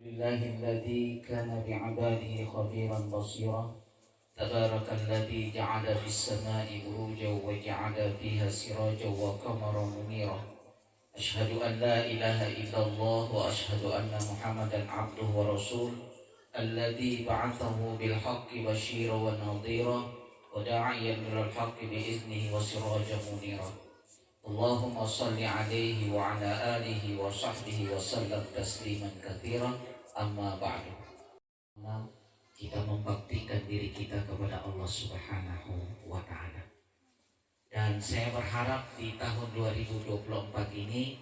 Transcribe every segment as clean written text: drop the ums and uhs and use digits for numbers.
لله الذي كان بعباده خبيرا بصيرا تبارك الذي جعل في السماء بروجا وجعل فيها سراجا وقمرا منيرا أشهد أن لا إله إلا الله وأشهد أن محمدا عبده ورسوله الذي بعثه بالحق بشيرا ونظيرا وداعيا إلى الحق بإذنه وسراجا منيرا اللهم صل عليه وعلى آله وصحبه وسلم تسليما كثيرا amma ba'du. Kita membaktikan diri kita kepada Allah Subhanahu wa Ta'ala. Dan saya berharap di tahun 2024 ini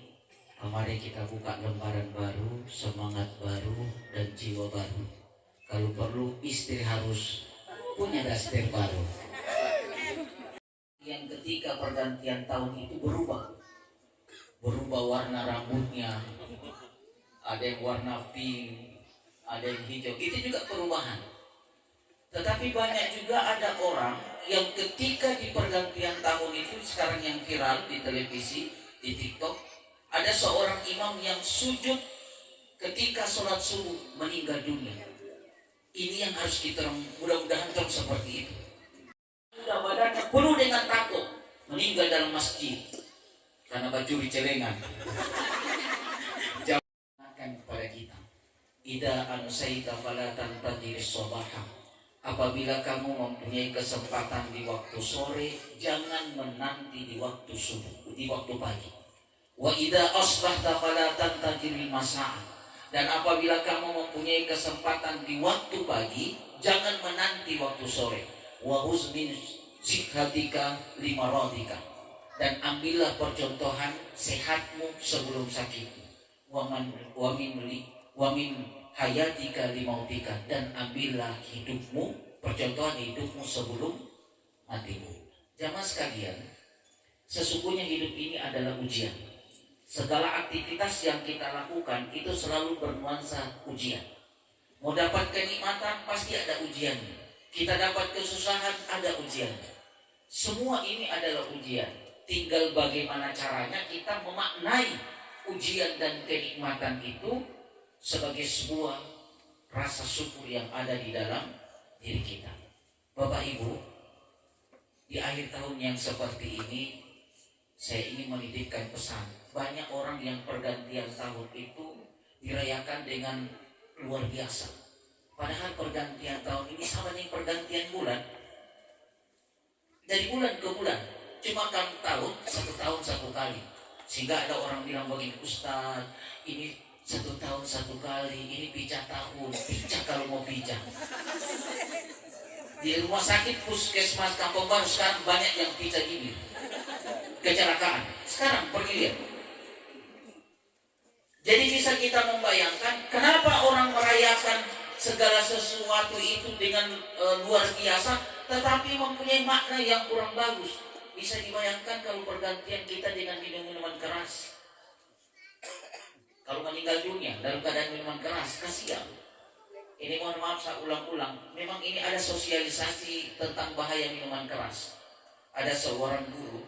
mari kita buka lembaran baru, semangat baru dan jiwa baru. Kalau perlu istri harus punya daster baru. Yang ketika pergantian tahun itu berubah warna rambutnya. Ada yang warna pink, ada yang hijau, itu juga perubahan. Tetapi banyak juga ada orang yang ketika di pergantian tahun itu, sekarang yang viral di televisi, di TikTok, ada seorang imam yang sujud ketika sholat subuh meninggal dunia. Ini yang harus kita mudah-mudahan terus seperti itu. Sudah badannya penuh dengan tato, meninggal dalam masjid karena baju celengan. Kepada kita, idza amsayta fala tantadhir shabaha. Apabila kamu mempunyai kesempatan di waktu sore, jangan menanti di waktu subuh, di waktu pagi. Wa idza asbahta fala tantadhir masa'a. Dan apabila kamu mempunyai kesempatan di waktu pagi, jangan menanti waktu sore. Wa husmin sikhatika limaradika. Dan ambillah percontohan sehatmu sebelum sakitmu. Wamin hayatika limautika, dan ambillah hidupmu, percontohan hidupmu sebelum matimu. Jamaah sekalian, sesungguhnya hidup ini adalah ujian. Segala aktivitas yang kita lakukan itu selalu bernuansa ujian. Mau dapat kenikmatan pasti ada ujiannya. Kita dapat kesusahan ada ujiannya. Semua ini adalah ujian. Tinggal bagaimana caranya kita memaknai ujian dan kenikmatan itu sebagai sebuah rasa syukur yang ada di dalam diri kita. Bapak Ibu, di akhir tahun yang seperti ini saya ingin menitipkan pesan. Banyak orang yang pergantian tahun itu dirayakan dengan luar biasa. Padahal pergantian tahun ini sama dengan pergantian bulan. Dari bulan ke bulan, cuma kan tahun satu kali. Sehingga ada orang bilang begini, Ustaz, ini 1 tahun 1 kali, ini pijat tahun, pijat kalau mau pijat. Di rumah sakit puskesmas Kampung Baru sekarang banyak yang pijat ini, kecelakaan. Sekarang pergi lihat. Jadi bisa kita membayangkan kenapa orang merayakan segala sesuatu itu dengan luar biasa, tetapi mempunyai makna yang kurang bagus. Bisa dibayangkan kalau pergantian kita dengan minum-minuman keras. Kalau meninggal dunia dalam keadaan minuman keras, kasihan. Ini mohon maaf saya ulang-ulang. Memang ini ada sosialisasi tentang bahaya minuman keras. Ada seorang guru,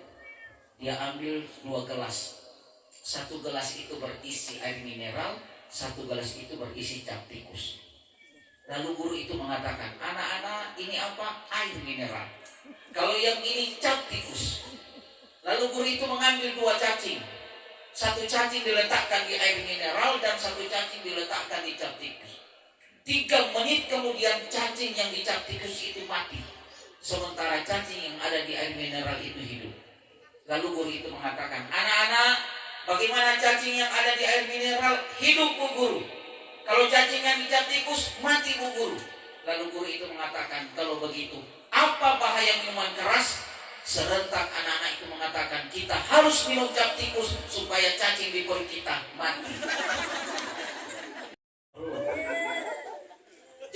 dia ambil 2 gelas. 1 gelas itu berisi air mineral, 1 gelas itu berisi cap tikus. Lalu guru itu mengatakan, anak-anak ini apa? Air mineral. Kalau yang ini cap tikus. Lalu guru itu mengambil 2 cacing. 1 cacing diletakkan di air mineral dan 1 cacing diletakkan di cap tikus. 3 menit kemudian cacing yang di cap tikus itu mati. Sementara cacing yang ada di air mineral itu hidup. Lalu guru itu mengatakan, anak-anak, bagaimana cacing yang ada di air mineral? Hidup Bu Guru. Kalau cacing yang di cap tikus, mati Bu Guru. Lalu guru itu mengatakan, kalau begitu, apa bahaya minuman keras? Serentak anak-anak itu mengatakan, kita harus minum cap tikus supaya cacing di perut kita mati.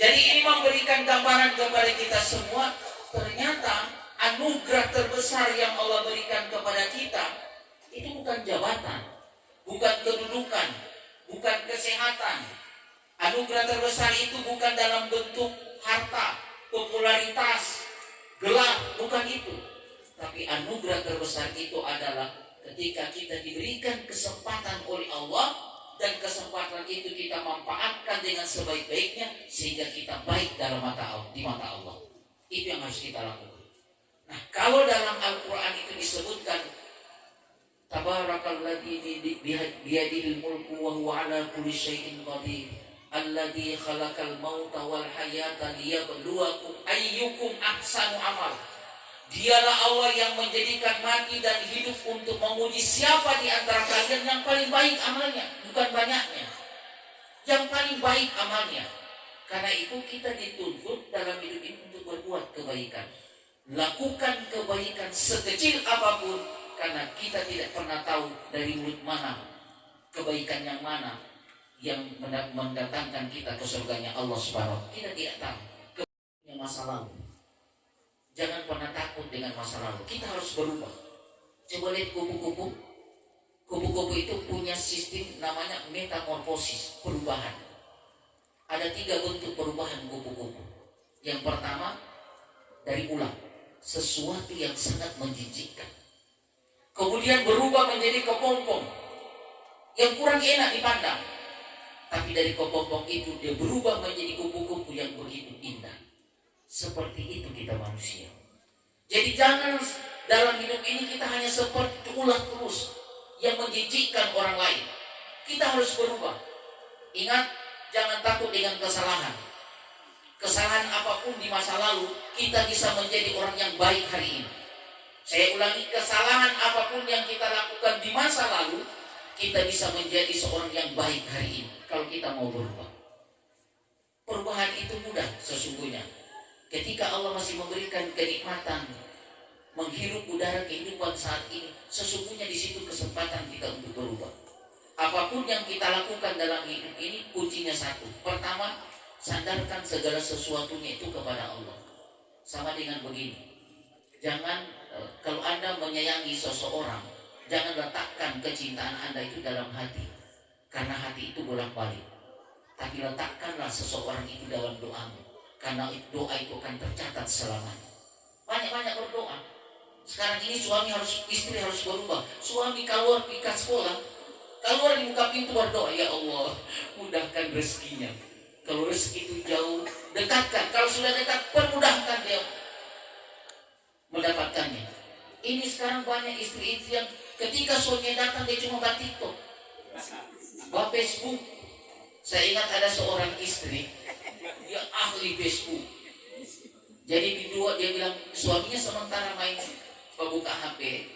Jadi ini memberikan gambaran kepada kita semua, ternyata anugerah terbesar yang Allah berikan kepada kita itu bukan jabatan, bukan kedudukan, bukan kesehatan. Anugerah terbesar itu bukan dalam bentuk harta, popularitas, gelar, bukan itu. Tapi anugerah terbesar itu adalah ketika kita diberikan kesempatan oleh Allah dan kesempatan itu kita manfaatkan dengan sebaik-baiknya sehingga kita baik dalam di mata Allah. Itu yang harus kita lakukan. Nah, kalau dalam Al-Quran itu disebutkan Tabarakalladzi biyadihil mulku wa huwa ala kulli syai'in qadir alladzi khalaqal mauta wal hayata liyabluwakum ayyukum ahsanu amal. Dialah Allah yang menjadikan mati dan hidup untuk menguji siapa di antara kalian yang paling baik amalnya, bukan banyaknya. Yang paling baik amalnya. Karena itu kita dituntut dalam hidup ini untuk berbuat kebaikan. Lakukan kebaikan sekecil apapun, karena kita tidak pernah tahu dari mulut mana kebaikan yang mana yang mendatangkan kita ke surganya Allah Subhanahu wa Ta'ala. Kita tidak tahu kebaikan masa lalu. Jangan pernah takut dengan masa lalu. Kita harus berubah. Coba lihat kupu-kupu. Kupu-kupu itu punya sistem namanya metamorfosis, perubahan. Ada 3 bentuk perubahan kupu-kupu. Yang pertama, dari ular, sesuatu yang sangat menjijikkan. Kemudian berubah menjadi kepompong yang kurang enak dipandang. Tapi dari kepompong itu dia berubah menjadi kupu-kupu yang begitu indah. Seperti itu kita manusia. Jadi jangan dalam hidup ini kita hanya seperti ular terus yang menjijikkan orang lain. Kita harus berubah. Ingat, jangan takut dengan kesalahan. Kesalahan apapun di masa lalu, kita bisa menjadi orang yang baik hari ini. Saya ulangi, kesalahan apapun yang kita lakukan di masa lalu, kita bisa menjadi seorang yang baik hari ini kalau kita mau berubah. Perubahan itu mudah sesungguhnya. Ketika Allah masih memberikan kenikmatan menghirup udara kehidupan saat ini, sesungguhnya di situ kesempatan kita untuk berubah. Apapun yang kita lakukan dalam hidup ini, kuncinya satu. Pertama, sandarkan segala sesuatunya itu kepada Allah. Sama dengan begini, jangan kalau Anda menyayangi seseorang, jangan letakkan kecintaan Anda itu dalam hati, karena hati itu bolak-balik. Tapi letakkanlah seseorang itu dalam doamu, karena doa itu akan tercatat selamanya. Banyak-banyak berdoa. Sekarang ini istri harus berubah. Suami keluar pikat sekolah, keluar di muka pintu berdoa, ya Allah, mudahkan rezekinya. Kalau rezeki itu jauh, dekatkan. Kalau sudah dekat, permudahkan dia mendapatkannya. Ini sekarang banyak istri-istri yang ketika suaminya datang dia cuma buat TikTok, buat Facebook. Saya ingat ada seorang istri, dia ahli Facebook. Jadi dia bilang suaminya sementara main buka HP,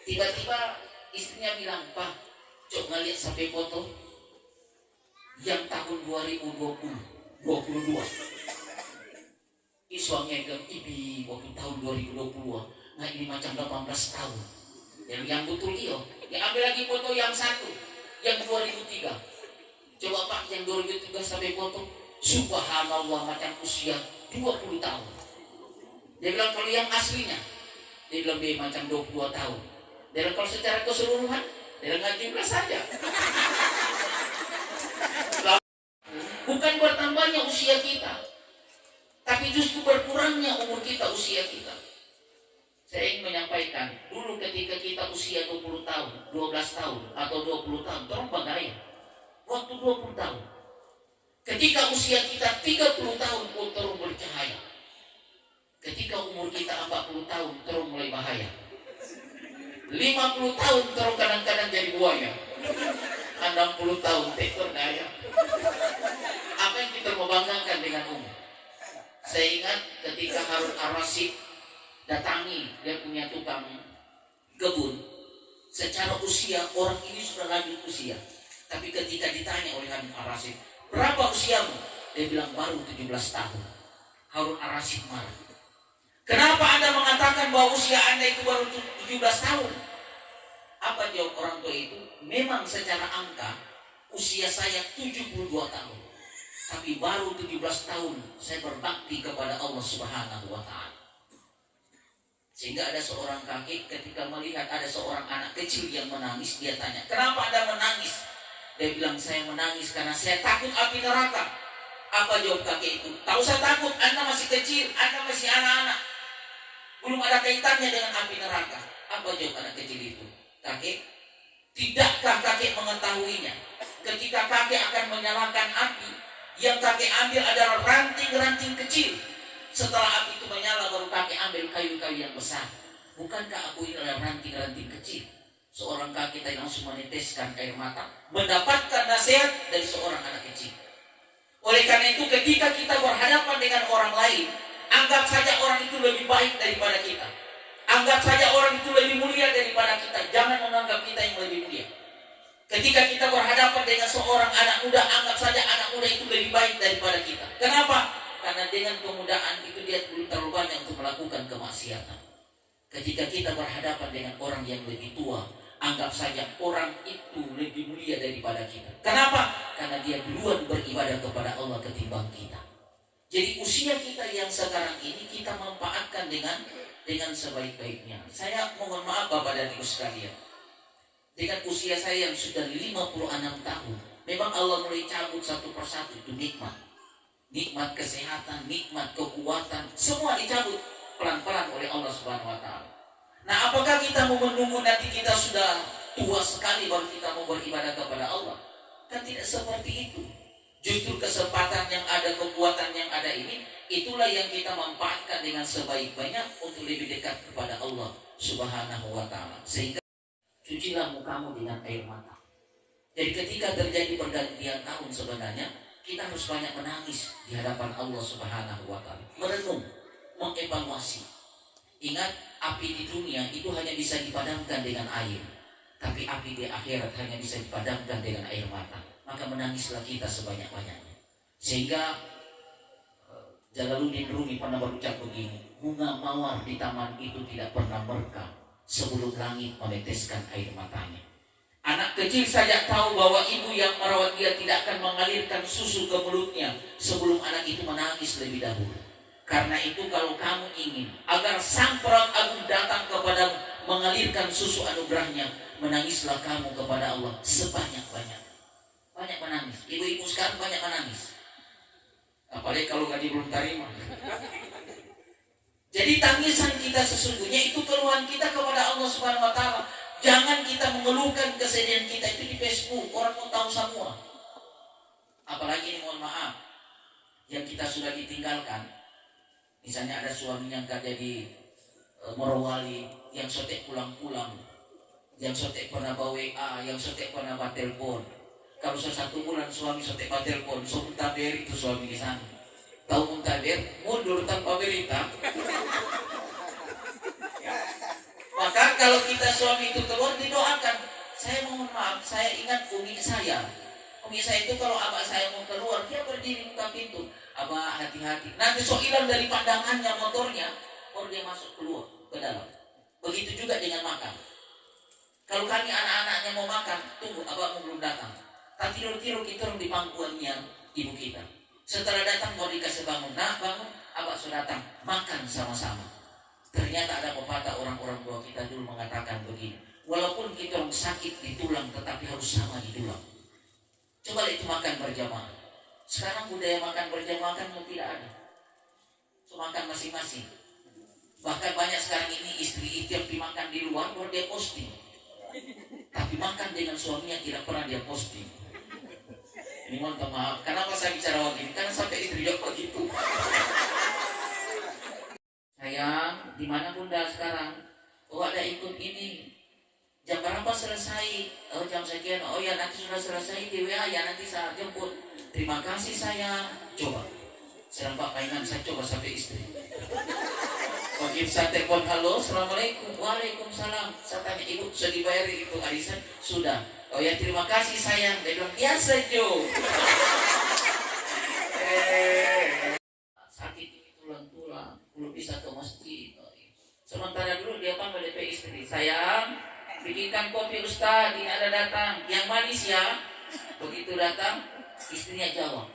tiba-tiba istrinya bilang, Pak, coba ngeliat sampai foto yang tahun 2022. Suaminya bilang, Ibi, waktu tahun 2020, nah ini macam 18 tahun. Yang betul iyo, ya ambil lagi foto yang satu, yang 2003. Coba Pak, yang 2003 sampai foto, subhanallah macam usia 20 tahun. Dia bilang kalau yang aslinya, dia bilang dia macam 22 tahun. Dia bilang kalau secara keseluruhan, dia bilang 17 saja. Bukan bertambahnya usia kita, tapi justru berkurangnya umur kita, usia kita. Saya ingin menyampaikan, dulu ketika kita usia 20 tahun, 12 tahun, atau 20 tahun, terus bagaya. Waktu 20 tahun. Ketika usia kita 30 tahun, terus bercahaya. Ketika umur kita 40 tahun, terus mulai bahaya. 50 tahun, terus kadang-kadang jadi buaya. 60 tahun, tekor daya. Apa yang kita mau banggakan dengan umur? Saya ingat ketika Harun Ar-Rasyid datangi, dia punya tukang kebun. Secara usia, orang ini sudah lanjut usia. Tapi ketika ditanya oleh Harun Ar-Rasyid, berapa usiamu? Dia bilang baru 17 tahun. Harun Ar-Rasyid marah. Kenapa Anda mengatakan bahwa usia Anda itu baru 17 tahun? Apa jawab orang tua itu? Memang secara angka usia saya 72 tahun. Tapi baru 17 tahun saya berbakti kepada Allah Subhanahu wa Ta'ala. Sehingga ada seorang kakek ketika melihat ada seorang anak kecil yang menangis, dia tanya, kenapa Anda menangis? Dia bilang, saya menangis karena saya takut api neraka. Apa jawab kakek itu? Tak usah takut, Anda masih kecil, Anda masih anak-anak, belum ada kaitannya dengan api neraka. Apa jawab anak kecil itu? Kakek, Tidakkah kakek mengetahuinya? Ketika kakek akan menyalakan api, yang kakek ambil adalah ranting-ranting kecil. Setelah api itu menyala, baru kakek ambil kayu-kayu yang besar. Bukankah aku ini adalah ranting-ranting kecil? Seorang kakek tadi langsung meneteskan air mata, mendapatkan nasihat dari seorang anak kecil. Oleh karena itu, ketika kita berhadapan dengan orang lain, anggap saja orang itu lebih baik daripada kita. Anggap saja orang itu lebih mulia daripada kita. Jangan menganggap kita yang lebih mulia. Ketika kita berhadapan dengan seorang anak muda, anggap saja anak muda itu lebih baik daripada kita. Kenapa? Karena dengan kemudaan itu dia belum terlalu banyak untuk melakukan kemaksiatan. Ketika kita berhadapan dengan orang yang lebih tua, anggap saja orang itu lebih mulia daripada kita. Kenapa? Karena dia duluan beribadah kepada Allah ketimbang kita. Jadi usia kita yang sekarang ini kita manfaatkan dengan sebaik-baiknya. Saya mohon maaf Bapak dan Ibu sekalian, dengan usia saya yang sudah 56 tahun, memang Allah mulai cabut satu persatu itu nikmat. Nikmat kesehatan, nikmat kekuatan, semua dicabut pelan-pelan oleh Allah Subhanahu wa taala. Nah, apakah kita mau menunggu nanti kita sudah tua sekali baru kita mau beribadah kepada Allah? Kan tidak seperti itu. Justru kesempatan yang ada, kekuatan yang ada ini, itulah yang kita manfaatkan dengan sebaik-baiknya untuk lebih dekat kepada Allah Subhanahu wa taala. Sehingga cucilah mukamu dengan air mata. Jadi ketika terjadi pergantian tahun sebenarnya, kita harus banyak menangis di hadapan Allah Subhanahu wa taala. Merenung, mengevaluasi. Ingat, api di dunia itu hanya bisa dipadamkan dengan air. Tapi api di akhirat hanya bisa dipadamkan dengan air mata. Maka menangislah kita sebanyak-banyaknya. Sehingga Jalaluddin Rumi pernah berucap begini, bunga mawar di taman itu tidak pernah merka sebelum langit meneteskan air matanya. Anak kecil saja tahu bahwa ibu yang merawat dia tidak akan mengalirkan susu ke mulutnya sebelum anak itu menangis lebih dahulu. Karena itu kalau kamu ingin agar sang perawat agung datang kepadamu mengalirkan susu anugerahnya, menangislah kamu kepada Allah sebanyak-banyak. Banyak menangis. Ibu-ibu sekarang banyak menangis. Apalagi kalau gaji belum terima. Jadi tangisan kita sesungguhnya itu keluhan kita kepada Allah Subhanahu wa taala. Jangan kita mengeluhkan kesedihan kita itu di Facebook, orang mau tahu semua. Apalagi ini mohon maaf, yang kita sudah ditinggalkan. Misalnya ada suami yang kerja di Morowali, yang sotek pulang-pulang, yang sotek pernah bawa WA, yang sotek pernah bawa telepon. Kalau satu bulan suami sotek bawa telepon, so muntaber itu suami di sana. Tahu muntaber, mundur tanpa berita. Maka kalau kita suami itu keluar didoakan. Saya mohon maaf, saya ingat umi saya. Umi saya itu kalau abah saya mau keluar, dia berdiri buka pintu. Abah hati-hati. Nanti so hilang dari pandangannya motornya, baru dia masuk keluar ke dalam. Begitu juga dengan makan. Kalau kami anak-anaknya mau makan, tunggu abahmu belum datang. Tak tidur-tidur kita orang di pangkuannya ibu kita. Setelah datang baru dikasih bangun. Nah bangun, abah sudah datang, makan sama-sama. Ternyata ada pepatah orang-orang tua kita dulu mengatakan begini, walaupun kita orang sakit di tulang tetapi harus sama di tulang. Coba itu makan berjamaah. Sekarang budaya makan berjamaah kan tidak ada. So makan masing-masing. Bahkan banyak sekarang ini istri itu yang dimakan di luar baru dia posting. Tapi makan dengan suaminya tidak pernah dia posting. Ini mohon maaf. Kenapa saya bicara begini? Karena sampai istri dia begitu. Sayang, di mana bunda sekarang? Oh ada ikut ini. Jam berapa selesai? Oh jam sekian. Oh ya nanti sudah selesai di WA ya nanti saya jemput. Terima kasih sayang. Coba. Saya nampak mainan saya coba sampai istri. Begitu saya telepon, halo, assalamualaikum, waalaikumsalam. Saya tanya ibu sudah dibayar itu arisan? Sudah. Oh ya terima kasih sayang. Dia bilang biasa Jo. Sakit tulang-tulang, belum bisa ke masjid. Sementara dulu dia panggil DP istri, sayang, bikinkan kopi Ustaz, ini ada datang, yang manis ya. Begitu datang, istrinya jawab,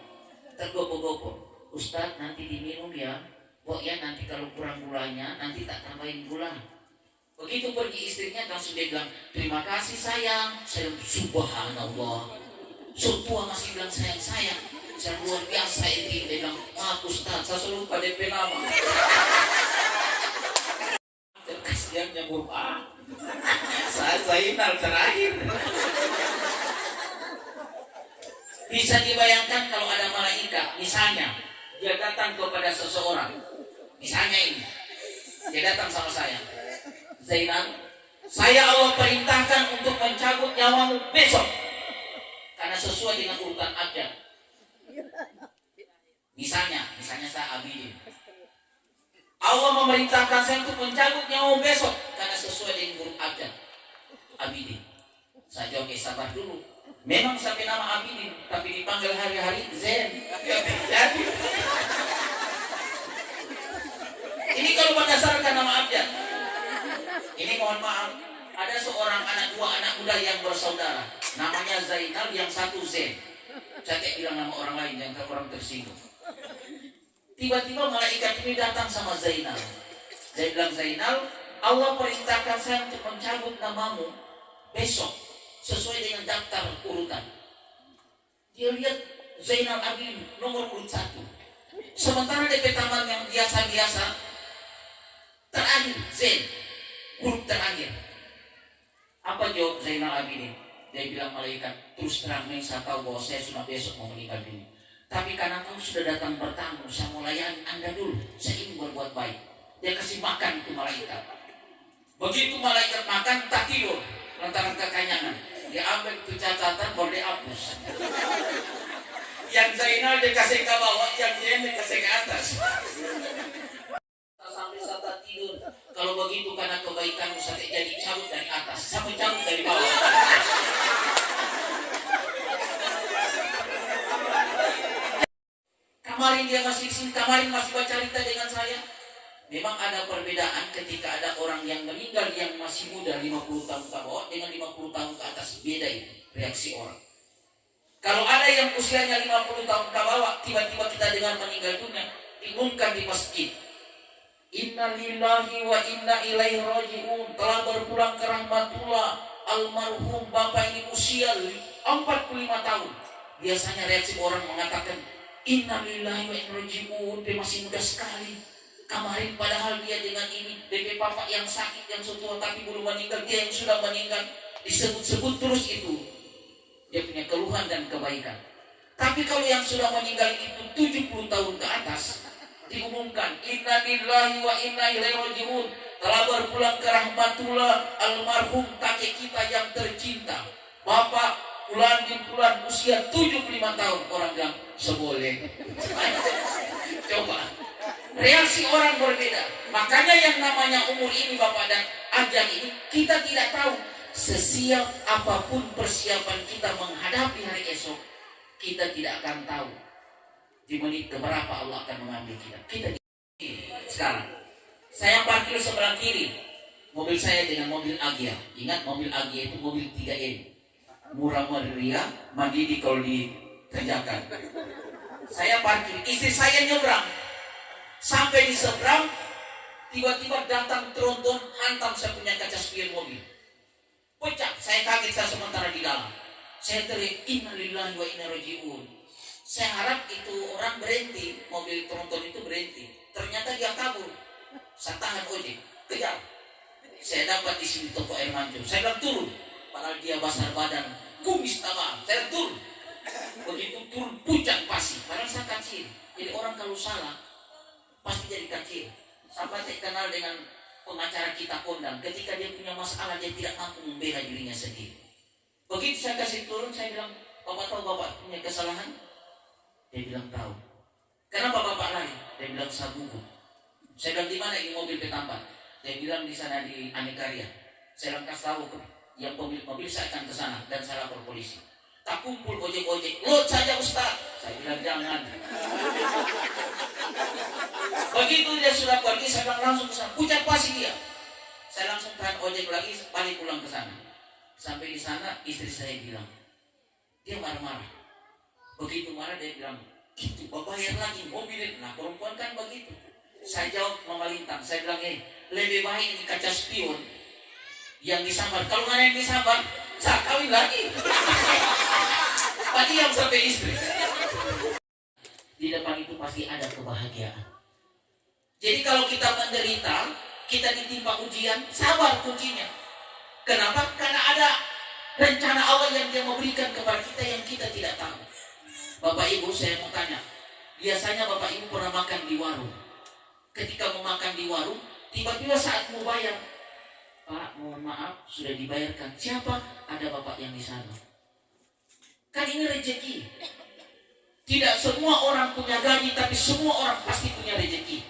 tergopoh-gopoh, Ustaz nanti diminum ya. Oh ya nanti kalau kurang gulanya, nanti tak tambahin gula. Begitu pergi istrinya langsung dia bilang, terima kasih sayang. Saya subhanallah, so tua masih bilang sayang-sayang. Saya luar biasa ini. Dia bilang, maaf Ustaz, saya selalu lupa DP nama. Kasihannya Bu, saja Zainal terakhir. Bisa dibayangkan kalau ada malaikat, misalnya dia datang kepada seseorang, misalnya ini, dia datang sama saya, Zainal, saya Allah perintahkan untuk mencabut nyawamu besok karena sesuai dengan urutan ajal. Misalnya saya Abidin, Allah memerintahkan saya untuk mencabut nyawamu besok karena sesuai dengan urut ajal. Abidin, saya jawab, sabar dulu. Memang sampai nama Abidin, tapi dipanggil hari-hari Zen. Jadi ini kalau berdasarkan nama abjad. Ini mohon maaf, ada seorang dua anak muda yang bersaudara, namanya Zainal, yang satu Zen. Saya tidak bilang nama orang lain yang orang tersinggung. Tiba-tiba malaikat ini datang sama Zainal. Dia bilang, Zainal, Allah perintahkan saya untuk mencabut namamu besok sesuai dengan daftar urutan. Dia lihat Zainal Abidin nomor urut 1. Sementara DP taman yang biasa-biasa terakhir Zain, huruf terakhir. Apa jawab Zainal Abidin? Dia bilang, malaikat, terus terang saya tahu bahwa saya sudah besok mau meninggal dunia. Tapi karena kau sudah datang bertamu, saya mau layani Anda dulu. Saya ingin berbuat baik. Dia kasih makan itu malaikat. Begitu malaikat makan, tak tidur lantaran kekanyangan. Dia ambil itu catatan, baru dia hapus. Yang Zainal dikasih ke bawah, yang Zain dikasih ke atas. Sampai saat tidur. Kalau begitu karena kebaikanmu, saya jadi cabut dari atas, saya cabut dari bawah. Kemarin dia masih sini, kemarin masih baca cerita dengan saya. Memang ada perbedaan ketika ada orang yang meninggal yang masih muda 50 tahun ke bawah dengan 50 tahun ke atas. Beda itu reaksi orang. Kalau ada yang usianya 50 tahun ke bawah, tiba-tiba kita dengar meninggal dunia, diumumkan di masjid, Inna lillahi wa inna ilaihi raji'un, telah berpulang ke rahmatullah almarhum bapak ini usia 45 tahun. Biasanya reaksi orang mengatakan, Inna lillahi wa inna raji'un, dia masih muda sekali. Kemarin padahal dia dengan ini DP bapak yang sakit, yang setua tapi belum meninggal, dia yang sudah meninggal. Disebut-sebut terus itu dia punya keluhan dan kebaikan. Tapi kalau yang sudah meninggal itu 70 tahun ke atas, diumumkan Inna lillahi wa inna ilaihi raji'un, telah berpulang ke rahmatullah almarhum kakek kita yang tercinta bapak Fulan bin Fulan usia 75 tahun. Orang bilang seboleh. Coba, reaksi orang berbeda. Makanya yang namanya umur ini Bapak dan ajal ini, kita tidak tahu. Sesiap apapun persiapan kita menghadapi hari esok, kita tidak akan tahu di menit keberapa Allah akan mengambil kita. Sekarang saya parkir sebelah kiri mobil saya dengan mobil Agya. Ingat, mobil Agya itu mobil 3M, murah meriah, mandiri kalau dikerjakan. Saya parkir, istri saya nyebrang. Sampai di seberang, tiba-tiba datang tronton hantam saya punya kaca spion mobil. Pecah, saya kaget, saya sementara di dalam. Saya teriak, Inna lillahi wa inna raji'un. Saya harap itu orang berhenti, mobil tronton itu berhenti. Ternyata dia kabur. Saya tahan ojek, kejar. Saya dapat di sini toko air mancur. Saya bilang turun. Padahal dia basah badan, kumis tabang. Saya turun. Begitu turun, puncak pasti. Padahal saya kecil. Jadi orang kalau salah pasti jadi kecil. Sampai saya kenal dengan pengacara kita kondang. Ketika dia punya masalah, dia tidak mampu membela dirinya sendiri. Begitu saya kasih turun, saya bilang, Bapak tahu Bapak punya kesalahan? Dia bilang tahu. Kenapa Bapak lari? Dia bilang saya gugup. Saya bilang di mana ini mobil petambat? Dia bilang di sana di Anekaria. Saya bilang kasih tahu yang mobil saya akan ke sana dan saya lapor polisi. Tak kumpul ojek-ojek, load saja Ustaz. Saya bilang jangan. Begitu dia sudah pergi, saya bilang langsung ke sana. Pucat pasti dia. Saya langsung tahan ojek lagi, balik pulang ke sana. Sampai di sana istri saya bilang, dia marah-marah. Begitu marah dia bilang, itu bayar lagi mobilin. Nah perempuan kan begitu. Saya jawab memalintang, saya bilang lebih baik ini kaca spion yang disambar. Kalau nggak yang disambar, saya kawin lagi. Tadi yang sampai istri. Di depan itu pasti ada kebahagiaan. Jadi kalau kita menderita, kita ditimpa ujian, sabar kuncinya. Kenapa? Karena ada rencana Allah yang Dia memberikan kepada kita yang kita tidak tahu. Bapak Ibu, saya mau tanya, biasanya Bapak Ibu pernah makan di warung. Ketika mau makan di warung, tiba-tiba saat mau bayar, Pak, mohon maaf, sudah dibayarkan. Siapa? Ada Bapak yang di sana. Kan ini rezeki. Tidak semua orang punya gaji, tapi semua orang pasti punya rezeki.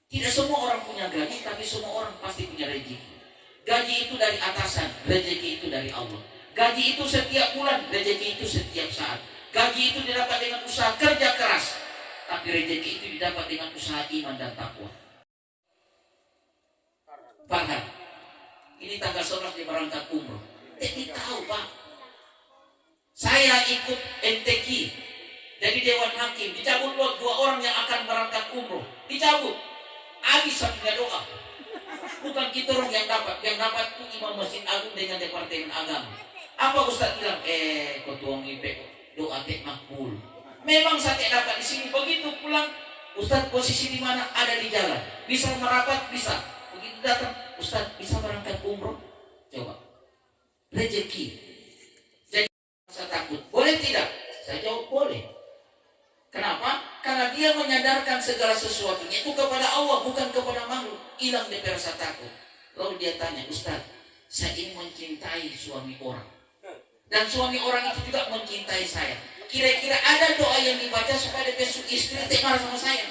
Tidak semua orang punya gaji, tapi semua orang pasti punya rezeki. Gaji itu dari atasan, rezeki itu dari Allah. Gaji itu setiap bulan, rezeki itu setiap saat. Gaji itu didapat dengan usaha kerja keras, tapi rezeki itu didapat dengan usaha iman dan takwa. Farhan, ini tanggal 11 dia berangkat umroh. Jadi tahu Pak, saya ikut MTQ dari Dewan Hakim, dicabut dua orang yang akan berangkat umroh, dicabut. Habis sampai doa. Bukan kita orang yang dapat itu Imam Masjid Agung dengan Departemen Agama. Apa Ustaz bilang? Ketua MIP doa tek makbul. Memang saya tidak dapat di sini. Begitu pulang, Ustaz posisi di mana? Ada di jalan. Bisa merapat, bisa. Begitu datang, Ustaz bisa berangkat umroh? Coba. Rezeki. Jadi saya takut. Boleh tidak? Saya jawab boleh. Kenapa? Karena dia menyadarkan segala sesuatunya itu kepada Allah, bukan kepada makhluk. Hilang dari rasa takut. Lalu dia tanya, Ustaz, saya ingin mencintai suami orang. Dan suami orang itu juga mencintai saya. Kira-kira ada doa yang dibaca supaya besok istri tak marah sama saya?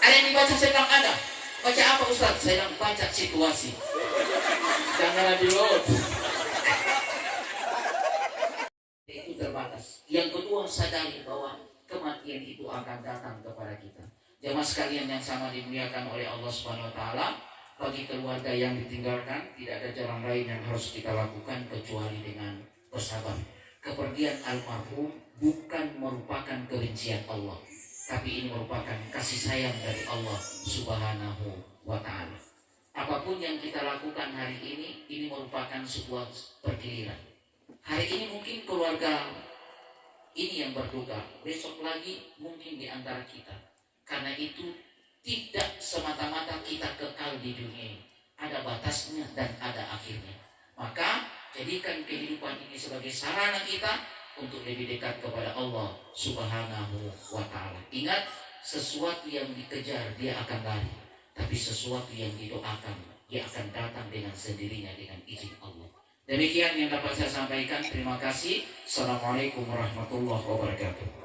Ada yang dibaca? Saya bilang ada. Baca apa Ustaz? Saya bilang baca situasi. Jangan di-load. Itu terbatas. Yang kedua, sadari bahwa kematian itu akan datang kepada kita. Jamaah sekalian yang sama dimuliakan oleh Allah Subhanahu wa taala, bagi keluarga yang ditinggalkan tidak ada jalan lain yang harus kita lakukan kecuali dengan bersabar. Kepergian almarhum bukan merupakan kebencian Allah, tapi ini merupakan kasih sayang dari Allah Subhanahu wa taala. Apapun yang kita lakukan hari ini merupakan sebuah pergiliran. Hari ini mungkin keluarga ini yang berduka, besok lagi mungkin di antara kita. Karena itu tidak semata-mata kita kekal di dunia ini. Ada batasnya dan ada akhirnya. Maka jadikan kehidupan ini sebagai sarana kita untuk lebih dekat kepada Allah Subhanahu wa taala. Ingat, sesuatu yang dikejar dia akan lari, tapi sesuatu yang didoakan dia akan datang dengan sendirinya dengan izin Allah. Demikian yang dapat saya sampaikan. Terima kasih. Assalamualaikum warahmatullahi wabarakatuh.